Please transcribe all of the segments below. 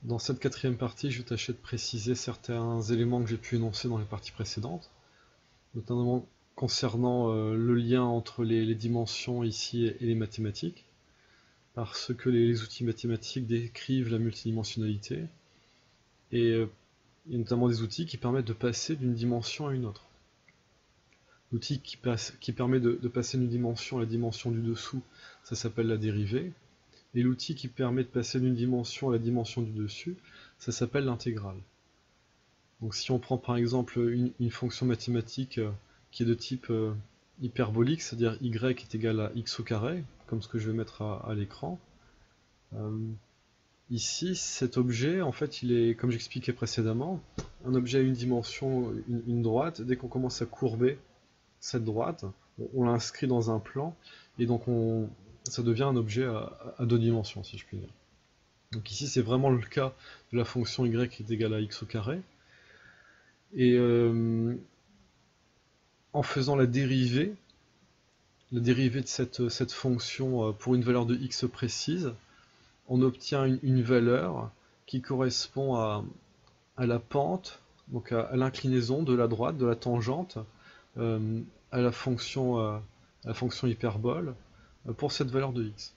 Dans cette quatrième partie, je vais tâcher de préciser certains éléments que j'ai pu énoncer dans les parties précédentes, notamment concernant le lien entre les dimensions ici et les mathématiques, parce que les outils mathématiques décrivent la multidimensionnalité, et il y a notamment des outils qui permettent de passer d'une dimension à une autre. L'outil qui permet de passer d'une dimension à la dimension du dessous, ça s'appelle la dérivée. Et l'outil qui permet de passer d'une dimension à la dimension du dessus, ça s'appelle l'intégrale. Donc si on prend par exemple une fonction mathématique qui est de type hyperbolique, c'est-à-dire y est égal à x au carré, comme ce que je vais mettre à l'écran, euh, ici cet objet, en fait, il est, comme j'expliquais précédemment, un objet à une dimension, une droite. Dès qu'on commence à courber cette droite, on l'inscrit dans un plan, et donc ça devient un objet à deux dimensions, si je puis dire. Donc ici, c'est vraiment le cas de la fonction y qui est égale à x au carré. Et en faisant la dérivée de cette fonction pour une valeur de x précise, on obtient une valeur qui correspond à la pente, donc à l'inclinaison de la droite, de la tangente, à la fonction hyperbole, pour cette valeur de x.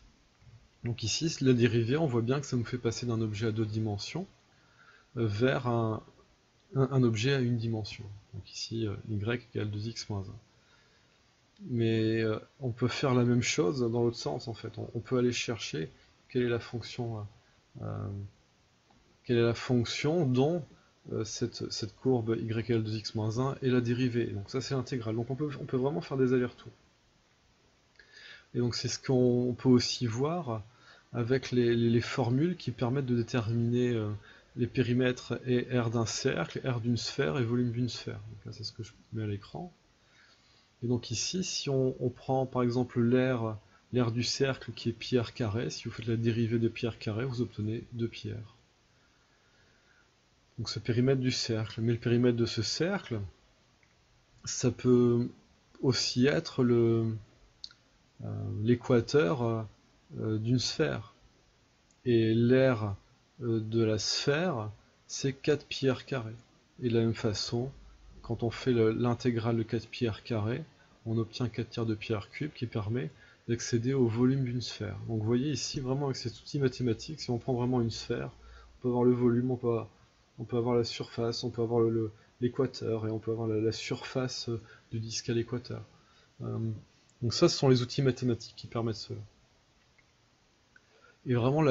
Donc ici, la dérivée, on voit bien que ça nous fait passer d'un objet à deux dimensions vers un objet à une dimension. Donc ici, y égale 2x moins 1. Mais on peut faire la même chose dans l'autre sens, en fait. On peut aller chercher quelle est la fonction, dont cette courbe y égale 2x moins 1 est la dérivée. Donc ça, c'est l'intégrale. Donc on peut vraiment faire des allers-retours. Et donc c'est ce qu'on peut aussi voir avec les formules qui permettent de déterminer les périmètres et R d'un cercle, R d'une sphère et volume d'une sphère. Donc là, c'est ce que je mets à l'écran. Et donc ici, si on prend par exemple l'aire du cercle qui est pi r carré, si vous faites la dérivée de pi r carré, vous obtenez 2pi r. Donc ce périmètre du cercle. Mais le périmètre de ce cercle, ça peut aussi être l'équateur d'une sphère. Et l'aire de la sphère, c'est 4 pi r carré. Et de la même façon, quand on fait l'intégrale de 4 pi r carré, on obtient 4 tiers de pi r cube qui permet d'accéder au volume d'une sphère. Donc vous voyez ici, vraiment avec cet outil mathématique, si on prend vraiment une sphère, on peut avoir le volume, on peut avoir la surface, on peut avoir l'équateur, et on peut avoir la surface du disque à l'équateur. Donc ça, ce sont les outils mathématiques qui permettent cela. Et vraiment,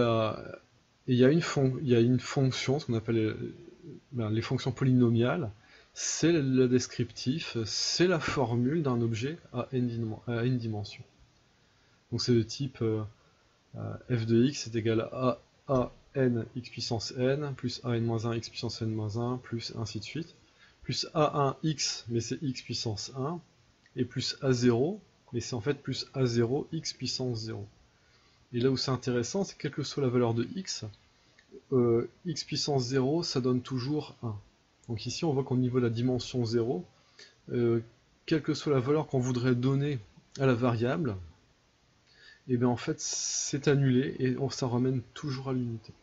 il y a une fonction, ce qu'on appelle les fonctions polynomiales, c'est le descriptif, c'est la formule d'un objet à n dimensions. Donc c'est de type f de x est égal à n x puissance n, plus an-1 x puissance n-1, plus ainsi de suite, plus a1x, mais c'est x puissance 1, et plus a0, mais c'est en fait plus a0 x puissance 0. Et là où c'est intéressant, c'est que quelle que soit la valeur de x, x puissance 0, ça donne toujours 1. Donc ici, on voit qu'au niveau de la dimension 0, quelle que soit la valeur qu'on voudrait donner à la variable, et bien en fait, c'est annulé et ça ramène toujours à l'unité.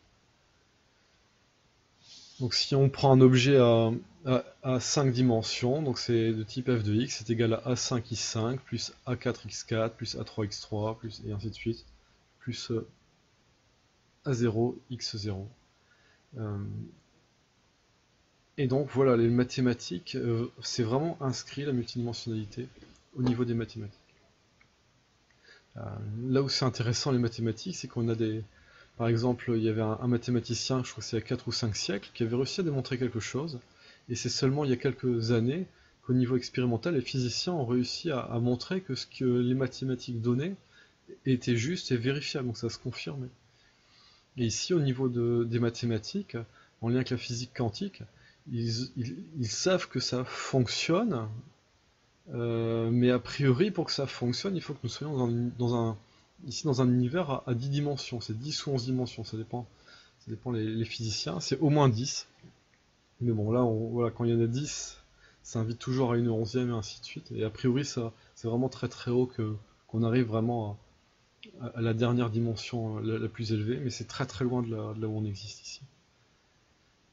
Donc si on prend un objet à 5 dimensions, donc c'est de type f de x, c'est égal à a5x5, plus a4x4, plus a3x3, plus, et ainsi de suite, plus a0, x0. Et donc voilà, les mathématiques, c'est vraiment inscrit la multidimensionnalité au niveau des mathématiques. Là où c'est intéressant les mathématiques, c'est qu'on a des... Par exemple, il y avait un mathématicien, je crois que c'est il y a 4 ou 5 siècles, qui avait réussi à démontrer quelque chose, et c'est seulement il y a quelques années qu'au niveau expérimental, les physiciens ont réussi à montrer que ce que les mathématiques donnaient était juste et vérifiable, donc ça se confirmait. Et ici, au niveau des mathématiques, en lien avec la physique quantique, ils savent que ça fonctionne, mais a priori, pour que ça fonctionne, il faut que nous soyons ici dans un univers à 10 dimensions. C'est 10 ou 11 dimensions, ça dépend les physiciens. C'est au moins 10. Mais bon, là, voilà, quand il y en a 10, ça invite toujours à une 11e et ainsi de suite. Et a priori, c'est vraiment très très haut qu'on arrive vraiment à la dernière dimension la plus élevée, mais c'est très très loin de là où on existe ici.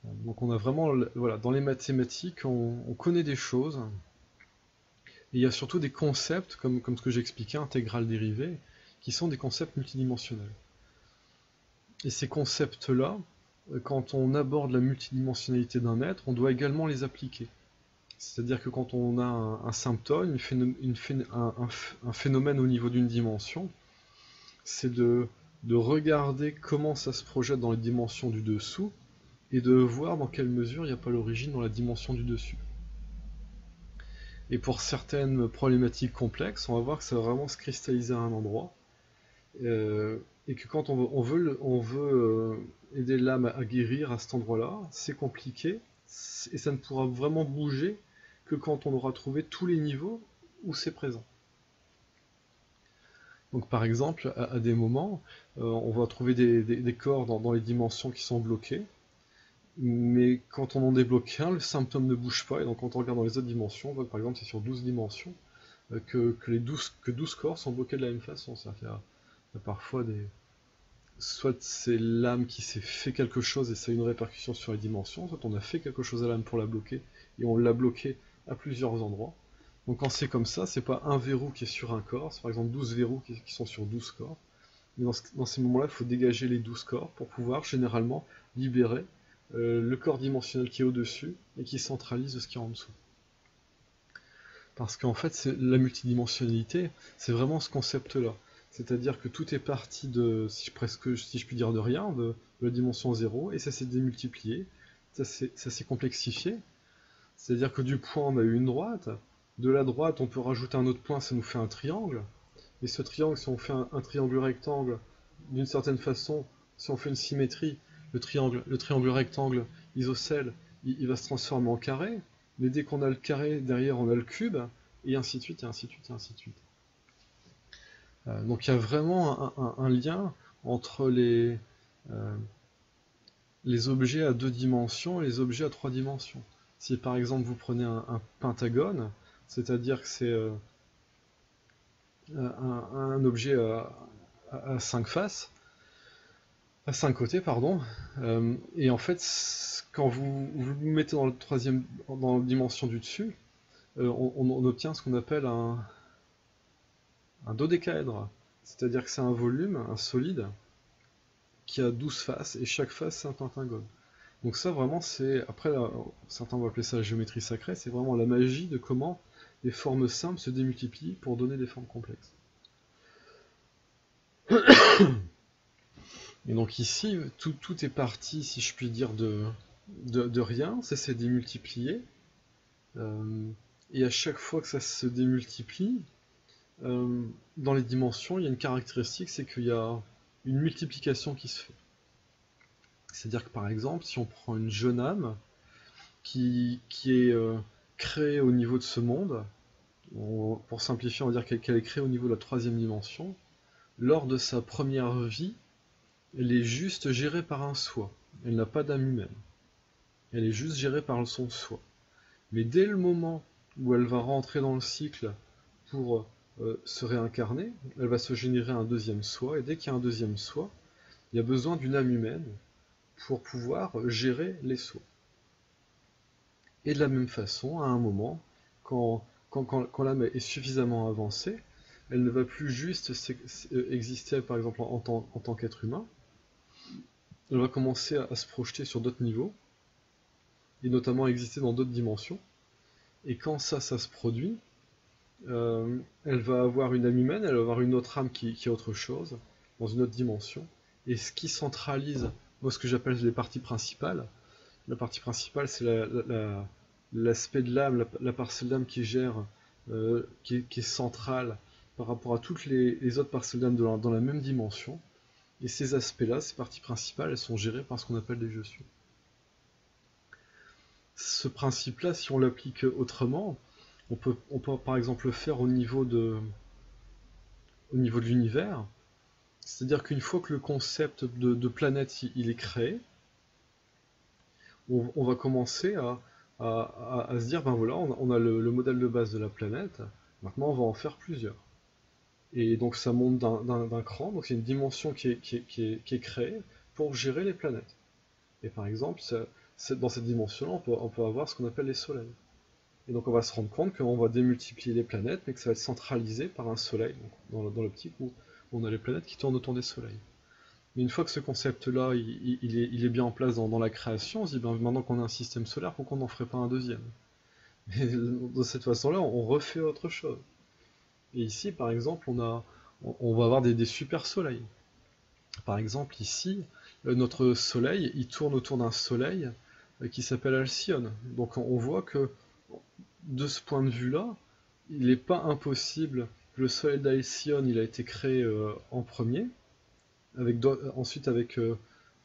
Donc on a vraiment, voilà, dans les mathématiques, on connaît des choses, et il y a surtout des concepts, comme ce que j'expliquais, intégrale dérivée, qui sont des concepts multidimensionnels. Et ces concepts-là, quand on aborde la multidimensionnalité d'un être, on doit également les appliquer. C'est-à-dire que quand on a un symptôme, un phénomène au niveau d'une dimension, c'est de regarder comment ça se projette dans les dimensions du dessous, et de voir dans quelle mesure il n'y a pas l'origine dans la dimension du dessus. Et pour certaines problématiques complexes, on va voir que ça va vraiment se cristalliser à un endroit, et que quand on veut aider l'âme à guérir à cet endroit-là, c'est compliqué, et ça ne pourra vraiment bouger que quand on aura trouvé tous les niveaux où c'est présent. Donc par exemple, à des moments, on va trouver des corps dans les dimensions qui sont bloqués, mais quand on en débloque un, le symptôme ne bouge pas, et donc quand on regarde dans les autres dimensions, on voit que par exemple c'est sur 12 dimensions, que 12 corps sont bloqués de la même façon. C'est-à-dire qu'il y a parfois des... Soit c'est l'âme qui s'est fait quelque chose et ça a une répercussion sur les dimensions, soit on a fait quelque chose à l'âme pour la bloquer, et on l'a bloqué à plusieurs endroits. Donc quand c'est comme ça, c'est pas un verrou qui est sur un corps, c'est par exemple 12 verrous qui sont sur 12 corps. Mais dans ces moments-là, il faut dégager les 12 corps pour pouvoir généralement libérer le corps dimensionnel qui est au-dessus et qui centralise ce qui est en dessous. Parce qu'en fait, la multidimensionnalité, c'est vraiment ce concept-là. C'est-à-dire que tout est parti de, si je puis dire, de rien, de la dimension 0, et ça s'est démultiplié, ça s'est complexifié. C'est-à-dire que du point, on a eu une droite, de la droite, on peut rajouter un autre point, ça nous fait un triangle, et ce triangle, si on fait un triangle rectangle, d'une certaine façon, si on fait une symétrie, le triangle rectangle isocèle, il va se transformer en carré, mais dès qu'on a le carré, derrière on a le cube, et ainsi de suite, et ainsi de suite, et ainsi de suite. Donc il y a vraiment un lien entre les objets à 2 dimensions et les objets à 3 dimensions. Si par exemple vous prenez un pentagone, c'est-à-dire que c'est un objet à 5 faces, à 5 côtés, pardon, et en fait, quand vous le mettez dans dans la dimension du dessus, on obtient ce qu'on appelle un dodécaèdre. C'est-à-dire que c'est un volume, un solide, qui a 12 faces, et chaque face c'est un pentagone. Donc ça vraiment c'est, après certains vont appeler ça la géométrie sacrée, c'est vraiment la magie de comment des formes simples se démultiplient pour donner des formes complexes. Et donc ici, tout est parti, si je puis dire, de rien, ça s'est démultiplié, et à chaque fois que ça se démultiplie, dans les dimensions, il y a une caractéristique, c'est qu'il y a une multiplication qui se fait. C'est-à-dire que par exemple, si on prend une jeune âme qui est créée au niveau de ce monde, pour simplifier, on va dire qu'elle est créée au niveau de la 3e dimension, lors de sa première vie, elle est juste gérée par un soi. Elle n'a pas d'âme humaine. Elle est juste gérée par son soi. Mais dès le moment où elle va rentrer dans le cycle pour se réincarner, elle va se générer un deuxième soi, et dès qu'il y a un deuxième soi, il y a besoin d'une âme humaine pour pouvoir gérer les soi. Et de la même façon, à un moment, quand l'âme est suffisamment avancée, elle ne va plus juste exister, par exemple, en tant qu'être humain, elle va commencer à se projeter sur d'autres niveaux, et notamment à exister dans d'autres dimensions. Et quand ça se produit, elle va avoir une âme humaine, elle va avoir une autre âme qui est autre chose, dans une autre dimension. Et ce qui centralise, moi ce que j'appelle les parties principales, la partie principale c'est l'aspect de l'âme, la parcelle d'âme qui gère, qui est centrale par rapport à toutes les autres parcelles d'âme dans la même dimension. Et ces aspects-là, ces parties principales, elles sont gérées par ce qu'on appelle des je suis. Ce principe-là, si on l'applique autrement, on peut par exemple le faire au niveau de l'univers. C'est-à-dire qu'une fois que le concept de planète il est créé, on va commencer à se dire, ben voilà, on a le modèle de base de la planète, maintenant on va en faire plusieurs. Et donc ça monte d'un cran, donc c'est une dimension qui est créée pour gérer les planètes. Et par exemple, dans cette dimension-là, on peut avoir ce qu'on appelle les soleils. Et donc on va se rendre compte qu'on va démultiplier les planètes, mais que ça va être centralisé par un soleil, donc dans l'optique où on a les planètes qui tournent autour des soleils. Mais une fois que ce concept-là, il est bien en place dans la création, on se dit, ben, maintenant qu'on a un système solaire, pourquoi on n'en ferait pas un deuxième? Et de cette façon-là, on refait autre chose. Et ici, par exemple, on va avoir des super soleils. Par exemple, ici, notre soleil, il tourne autour d'un soleil qui s'appelle Alcyone. Donc on voit que, de ce point de vue-là, il n'est pas impossible que le soleil d'Alcyone, il a été créé en premier, ensuite avec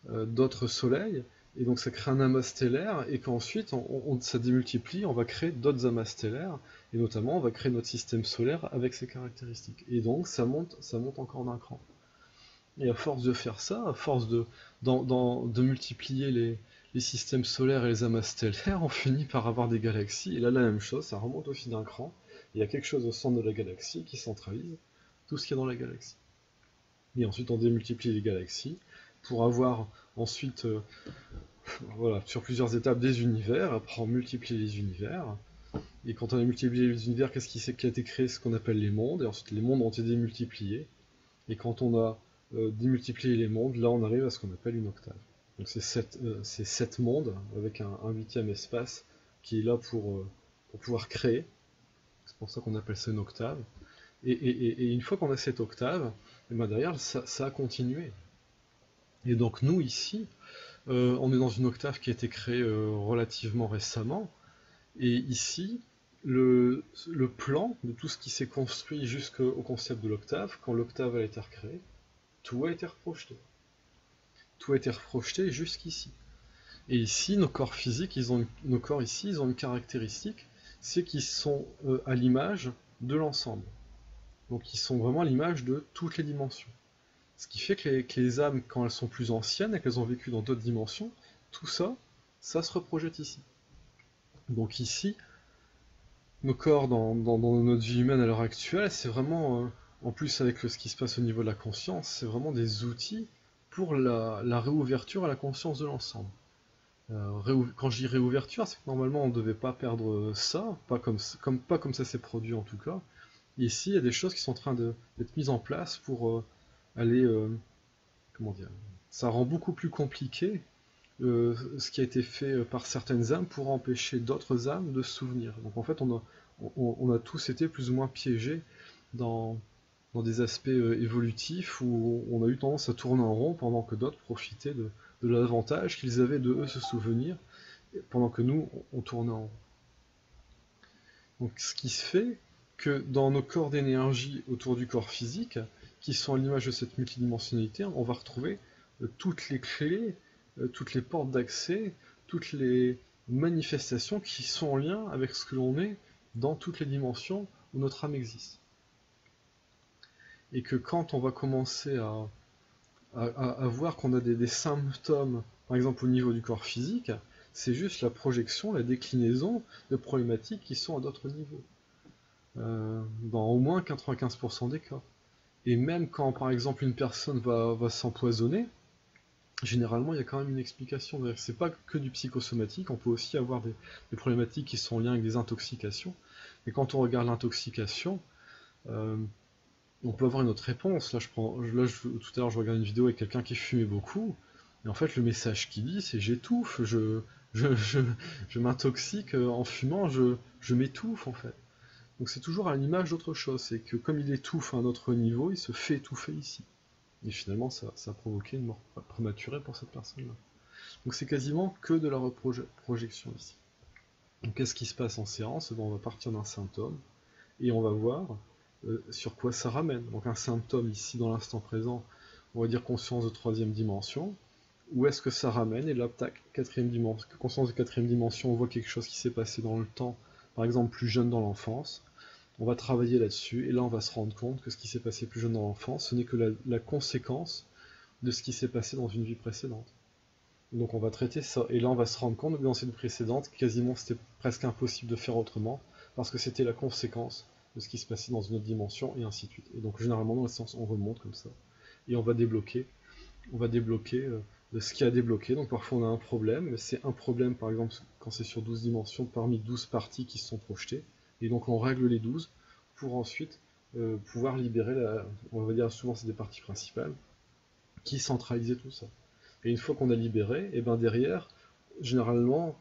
d'autres soleils, et donc ça crée un amas stellaire, et qu'ensuite ça démultiplie, on va créer d'autres amas stellaires, et notamment on va créer notre système solaire avec ces caractéristiques. Et donc ça monte encore d'un cran. Et à force de faire ça, à force de multiplier les systèmes solaires et les amas stellaires, on finit par avoir des galaxies, et là la même chose, ça remonte au fil d'un cran, il y a quelque chose au centre de la galaxie qui centralise tout ce qu'il y a dans la galaxie. Et ensuite on démultiplie les galaxies pour avoir ensuite, voilà, sur plusieurs étapes des univers, après on multiplie les univers, et quand on a multiplié les univers, qu'est-ce qui a été créé? Ce qu'on appelle les mondes, et ensuite les mondes ont été démultipliés, et quand on a démultiplié les mondes, là on arrive à ce qu'on appelle une octave. Donc c'est 7 mondes, avec un 8e espace, qui est là pour pouvoir créer, c'est pour ça qu'on appelle ça une octave, et une fois qu'on a cette octave, et ben derrière ça a continué. Et donc nous ici, on est dans une octave qui a été créée relativement récemment, et ici, le plan de tout ce qui s'est construit jusqu'au concept de l'octave, quand l'octave a été recréée, tout a été reprojeté. Tout a été reprojeté jusqu'ici. Et ici, nos corps physiques, nos corps ici, ils ont une caractéristique, c'est qu'ils sont à l'image de l'ensemble. Donc ils sont vraiment à l'image de toutes les dimensions. Ce qui fait que les âmes, quand elles sont plus anciennes et qu'elles ont vécu dans d'autres dimensions, tout ça, ça se reprojette ici. Donc ici, nos corps dans notre vie humaine à l'heure actuelle, c'est vraiment, en plus avec ce qui se passe au niveau de la conscience, c'est vraiment des outils pour la réouverture à la conscience de l'ensemble. Quand je dis réouverture, c'est que normalement on ne devait pas perdre ça, pas comme ça s'est produit en tout cas. Et ici, il y a des choses qui sont en train d'être mises en place pour aller, comment dire, ça rend beaucoup plus compliqué ce qui a été fait par certaines âmes pour empêcher d'autres âmes de se souvenir. Donc en fait, on a tous été plus ou moins piégés dans des aspects évolutifs où on a eu tendance à tourner en rond pendant que d'autres profitaient de l'avantage qu'ils avaient de eux se souvenir, pendant que nous, on tournait en rond. Donc ce qui se fait que dans nos corps d'énergie autour du corps physique, qui sont à l'image de cette multidimensionnalité, on va retrouver toutes les clés, toutes les portes d'accès, toutes les manifestations qui sont en lien avec ce que l'on est dans toutes les dimensions où notre âme existe. Et que quand on va commencer à voir qu'on a des symptômes, par exemple au niveau du corps physique, c'est juste la projection, la déclinaison de problématiques qui sont à d'autres niveaux, dans au moins 95% des cas. Et même quand, par exemple, une personne va s'empoisonner, généralement, il y a quand même une explication. C'est pas que du psychosomatique, on peut aussi avoir des problématiques qui sont en lien avec des intoxications. Et quand on regarde l'intoxication, on peut avoir une autre réponse. Tout à l'heure, je regarde une vidéo avec quelqu'un qui fumait beaucoup, et en fait, le message qu'il dit, c'est j'étouffe, je m'intoxique en fumant, je m'étouffe en fait. Donc c'est toujours à l'image d'autre chose, c'est que comme il étouffe à un autre niveau, il se fait étouffer ici. Et finalement, ça a provoqué une mort prématurée pour cette personne-là. Donc c'est quasiment que de la projection ici. Donc qu'est-ce qui se passe en séance? On va partir d'un symptôme, et on va voir sur quoi ça ramène. Donc un symptôme ici dans l'instant présent, on va dire conscience de 3e dimension. Où est-ce que ça ramène? Et là, tac, 4e dimension, conscience de 4e dimension, on voit quelque chose qui s'est passé dans le temps, par exemple plus jeune dans l'enfance. On va travailler là-dessus, et là on va se rendre compte que ce qui s'est passé plus jeune dans l'enfance, ce n'est que la conséquence de ce qui s'est passé dans une vie précédente. Donc on va traiter ça, et là on va se rendre compte que dans cette précédente, quasiment c'était presque impossible de faire autrement, parce que c'était la conséquence de ce qui se passait dans une autre dimension, et ainsi de suite. Et donc généralement dans la séance on remonte comme ça, et on va débloquer de ce qui a débloqué. Donc parfois on a un problème, mais c'est un problème par exemple quand c'est sur 12 dimensions parmi 12 parties qui se sont projetées, et donc on règle les 12 pour ensuite pouvoir libérer, on va dire souvent c'est des parties principales, qui centralisaient tout ça. Et une fois qu'on a libéré, et ben derrière, généralement,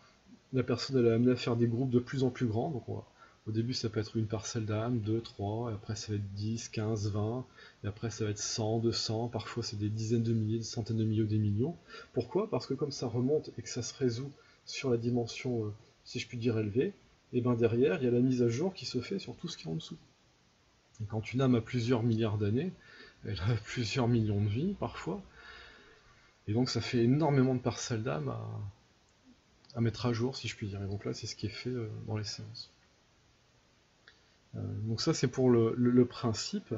la personne elle est amenée à faire des groupes de plus en plus grands, donc au début ça peut être une parcelle d'âme, 2, 3, et après ça va être 10, 15, 20, et après ça va être 100, 200, parfois c'est des dizaines de milliers, des centaines de milliers ou des millions. Pourquoi? Parce que comme ça remonte et que ça se résout sur la dimension, si je puis dire, élevée, et ben derrière il y a la mise à jour qui se fait sur tout ce qui est en dessous. Et quand une âme a plusieurs milliards d'années, elle a plusieurs millions de vies parfois, et donc ça fait énormément de parcelles d'âme à mettre à jour, si je puis dire. Et donc là, c'est ce qui est fait dans les séances. Donc ça, c'est pour le principe.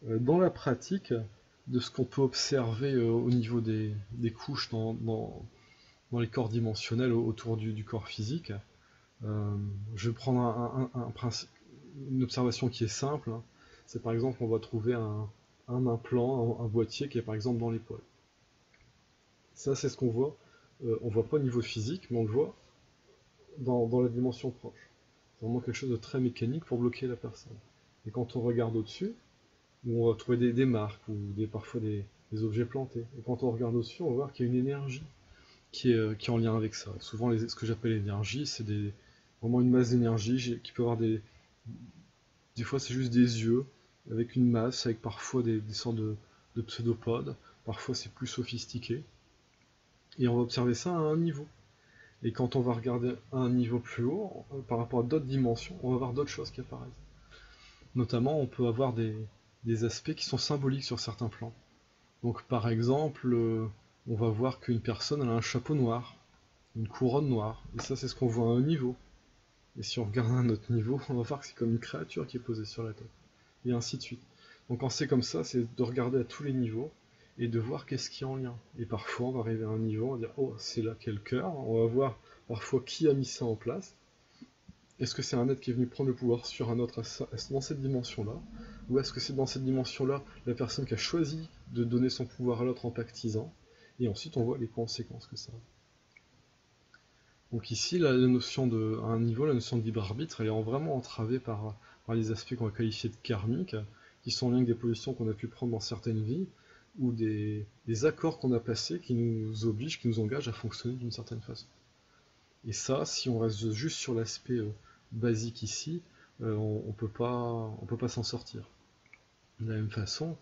Dans la pratique, de ce qu'on peut observer au niveau des couches dans les corps dimensionnels autour du corps physique, je vais prendre une observation qui est simple. Hein. C'est par exemple, on va trouver un implant, un boîtier qui est par exemple dans l'épaule. Ça, c'est ce qu'on voit. On ne voit pas au niveau physique, mais on le voit dans la dimension proche. C'est vraiment quelque chose de très mécanique pour bloquer la personne. Et quand on regarde au-dessus, on va trouver des marques ou parfois des objets plantés. Et quand on regarde au-dessus, on va voir qu'il y a une énergie qui est en lien avec ça. Souvent, ce que j'appelle l'énergie, c'est vraiment une masse d'énergie qui peut avoir des fois c'est juste des yeux, avec une masse, avec parfois des sortes de pseudopodes, parfois c'est plus sophistiqué. Et on va observer ça à un niveau. Et quand on va regarder à un niveau plus haut, par rapport à d'autres dimensions, on va voir d'autres choses qui apparaissent. Notamment, on peut avoir des aspects qui sont symboliques sur certains plans. Donc par exemple, on va voir qu'une personne elle a un chapeau noir, une couronne noire, et ça c'est ce qu'on voit à un niveau. Et si on regarde à un autre niveau, on va voir que c'est comme une créature qui est posée sur la tête, et ainsi de suite. Donc quand c'est comme ça, c'est de regarder à tous les niveaux, et de voir qu'est-ce qui est en lien. Et parfois on va arriver à un niveau, on va dire oh c'est là qu'est le cœur, on va voir parfois qui a mis ça en place. Est-ce que c'est un être qui est venu prendre le pouvoir sur un autre dans cette dimension-là? Ou est-ce que c'est dans cette dimension-là la personne qui a choisi de donner son pouvoir à l'autre en pactisant? Et ensuite on voit les conséquences que ça a. Donc ici, la notion à un niveau, la notion de libre arbitre, elle est vraiment entravée par les aspects qu'on va qualifier de karmiques, qui sont en lien avec des positions qu'on a pu prendre dans certaines vies, ou des accords qu'on a passés qui nous obligent, qui nous engagent à fonctionner d'une certaine façon. Et ça, si on reste juste sur l'aspect basique ici, on peut pas s'en sortir. De la même façon,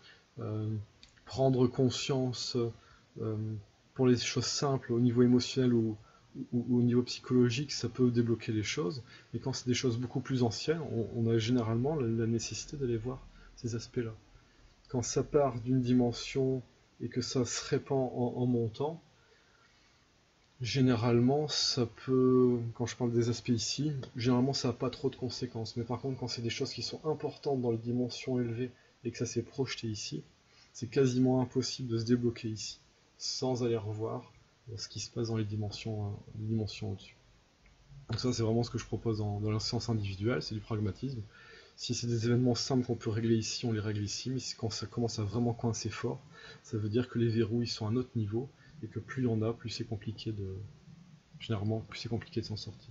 prendre conscience pour les choses simples au niveau émotionnel ou au niveau psychologique, ça peut débloquer les choses, mais quand c'est des choses beaucoup plus anciennes, on a généralement la nécessité d'aller voir ces aspects-là. Quand ça part d'une dimension et que ça se répand en montant, généralement, ça peut, quand je parle des aspects ici, généralement ça n'a pas trop de conséquences. Mais par contre, quand c'est des choses qui sont importantes dans les dimensions élevées et que ça s'est projeté ici, c'est quasiment impossible de se débloquer ici, sans aller revoir ce qui se passe dans les dimensions au-dessus. Donc ça, c'est vraiment ce que je propose dans la séance individuelle, c'est du pragmatisme. Si c'est des événements simples qu'on peut régler ici, on les règle ici, mais quand ça commence à vraiment coincer fort, ça veut dire que les verrous ils sont à un autre niveau, et que plus il y en a, plus c'est compliqué de s'en sortir.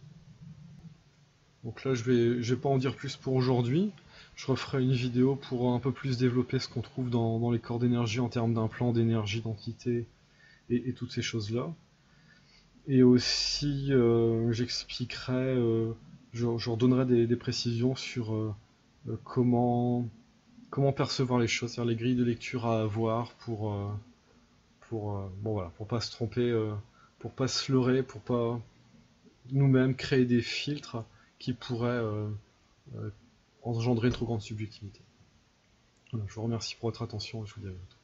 Donc là, je vais pas en dire plus pour aujourd'hui. Je referai une vidéo pour un peu plus développer ce qu'on trouve dans les corps d'énergie en termes d'implants, d'énergie, d'entité, et toutes ces choses-là. Et aussi, j'expliquerai, je redonnerai des précisions sur comment percevoir les choses, c'est-à-dire les grilles de lecture à avoir pour pas se tromper, pour pas se leurrer, pour pas nous-mêmes créer des filtres qui pourraient engendrer une trop grande subjectivité. Voilà, je vous remercie pour votre attention et je vous dis à bientôt.